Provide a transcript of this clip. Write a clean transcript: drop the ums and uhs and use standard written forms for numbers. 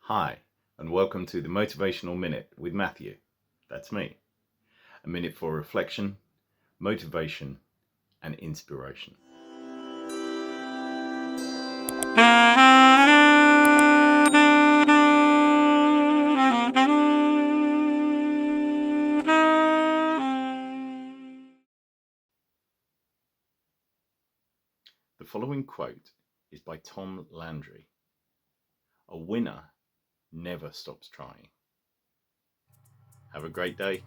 Hi, and welcome to the Motivational Minute with Matthew. That's me. A minute for reflection, motivation, and inspiration. The following quote is by Landry. A winner never stops trying. Have a great day.